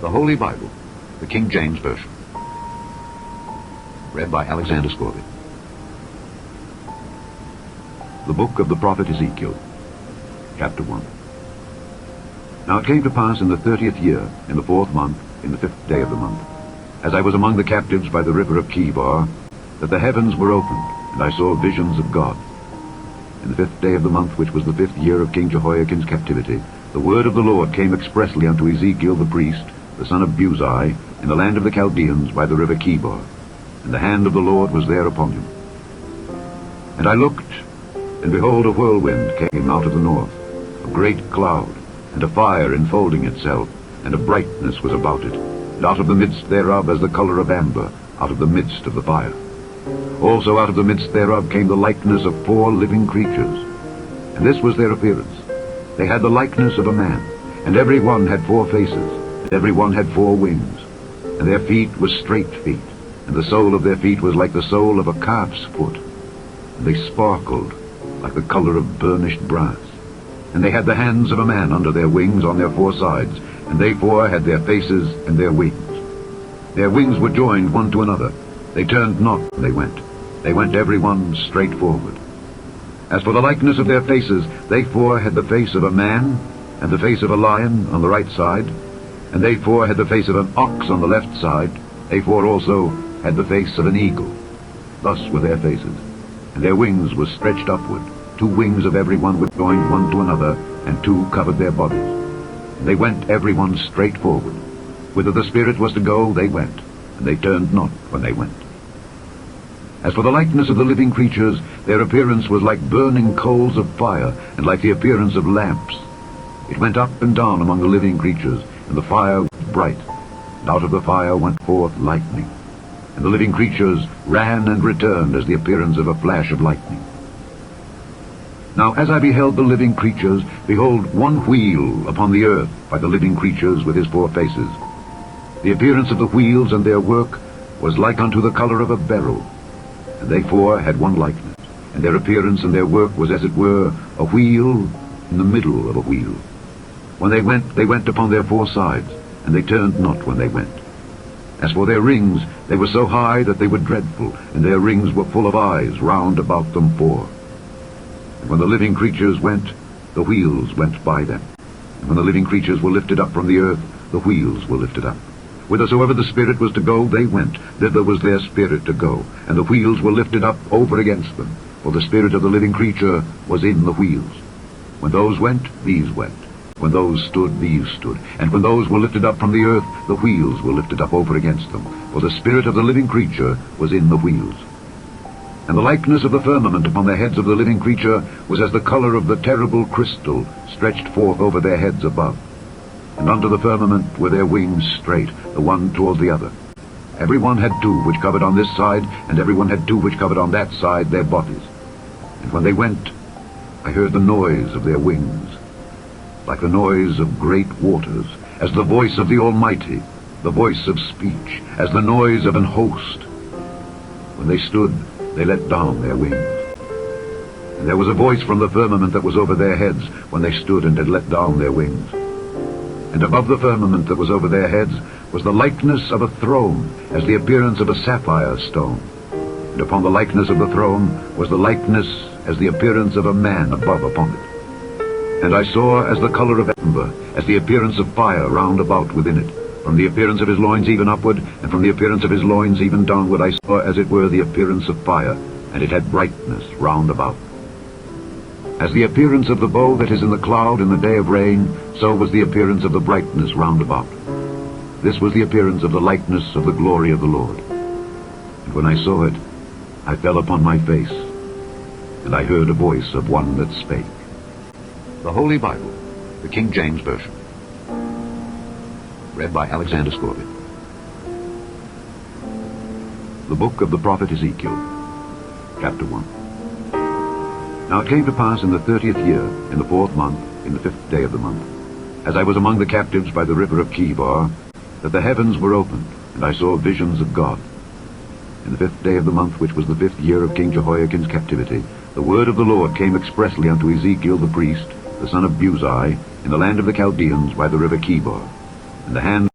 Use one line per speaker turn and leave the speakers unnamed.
The Holy Bible, the King James Version. Read by Alexander Scorby. The book of the prophet Ezekiel, chapter 1. Now it came to pass in the 30th year, in the 4th month, in the 5th day of the month, as I was among the captives by the river of Chebar, that the heavens were opened, and I saw visions of God. In the 5th day of the month, which was the 5th year of King Jehoiakim's captivity, the word of the Lord came expressly unto Ezekiel the priest, the son of Buzi, in the land of the Chaldeans by the river Chebar, and the hand of the Lord was there upon him. And I looked, and behold, a whirlwind came out of the north, a great cloud, and a fire enfolding itself, and a brightness was about it, and out of the midst thereof as the color of amber, out of the midst of the fire. Also out of the midst thereof came the likeness of 4 living creatures, and this was their appearance. They had the likeness of a man, and every one had 4 faces, and every one had 4 wings, and their feet were straight feet, and the sole of their feet was like the sole of a calf's foot, and they sparkled like the color of burnished brass. And they had the hands of a man under their wings on their 4 sides, and they 4 had their faces and their wings. Their wings were joined one to another. They turned not when they went. They went every one straight forward. As for the likeness of their faces, they 4 had the face of a man, and the face of a lion on the right side, and they 4 had the face of an ox on the left side. They 4 also had the face of an eagle. Thus were their faces. And their wings were stretched upward. 2 wings of every one were joined one to another, and 2 covered their bodies. And they went every one straight forward. Whither the Spirit was to go, they went, and they turned not when they went. As for the likeness of the living creatures, their appearance was like burning coals of fire, and like the appearance of lamps. It went up and down among the living creatures, and the fire was bright, and out of the fire went forth lightning. And the living creatures ran and returned as the appearance of a flash of lightning. Now as I beheld the living creatures, behold, one wheel upon the earth by the living creatures with his 4 faces. The appearance of the wheels and their work was like unto the color of a beryl, and they 4 had one likeness, and their appearance and their work was as it were a wheel in the middle of a wheel. When they went upon their 4 sides, and they turned not when they went. As for their rings, they were so high that they were dreadful, and their rings were full of eyes round about them 4. And when the living creatures went, the wheels went by them. And when the living creatures were lifted up from the earth, the wheels were lifted up. Whithersoever the Spirit was to go, they went. Thither was their spirit to go. And the wheels were lifted up over against them. For the spirit of the living creature was in the wheels. When those went, these went. When those stood, these stood. And when those were lifted up from the earth, the wheels were lifted up over against them. For the spirit of the living creature was in the wheels. And the likeness of the firmament upon the heads of the living creature was as the color of the terrible crystal stretched forth over their heads above. And unto the firmament were their wings straight, the one toward the other. Every one had 2 which covered on this side, and every one had 2 which covered on that side their bodies. And when they went, I heard the noise of their wings, like the noise of great waters, as the voice of the Almighty, the voice of speech, as the noise of an host. When they stood, they let down their wings. And there was a voice from the firmament that was over their heads, when they stood and had let down their wings. And above the firmament that was over their heads was the likeness of a throne, as the appearance of a sapphire stone. And upon the likeness of the throne was the likeness as the appearance of a man above upon it. And I saw as the color of amber, as the appearance of fire round about within it. From the appearance of his loins even upward, and from the appearance of his loins even downward, I saw as it were the appearance of fire, and it had brightness round about. As the appearance of the bow that is in the cloud in the day of rain, so was the appearance of the brightness round about. This was the appearance of the likeness of the glory of the Lord. And when I saw it, I fell upon my face, and I heard a voice of one that spake. The Holy Bible, the King James Version. Read by Alexander Scorby. The book of the prophet Ezekiel, chapter 1. Now it came to pass in the 30th year, in the 4th month, in the 5th day of the month, as I was among the captives by the river of Chebar, that the heavens were opened, and I saw visions of God. In the 5th day of the month, which was the 5th year of King Jehoiakim's captivity, the word of the Lord came expressly unto Ezekiel the priest, the son of Buzi, in the land of the Chaldeans by the river Chebar. And the hand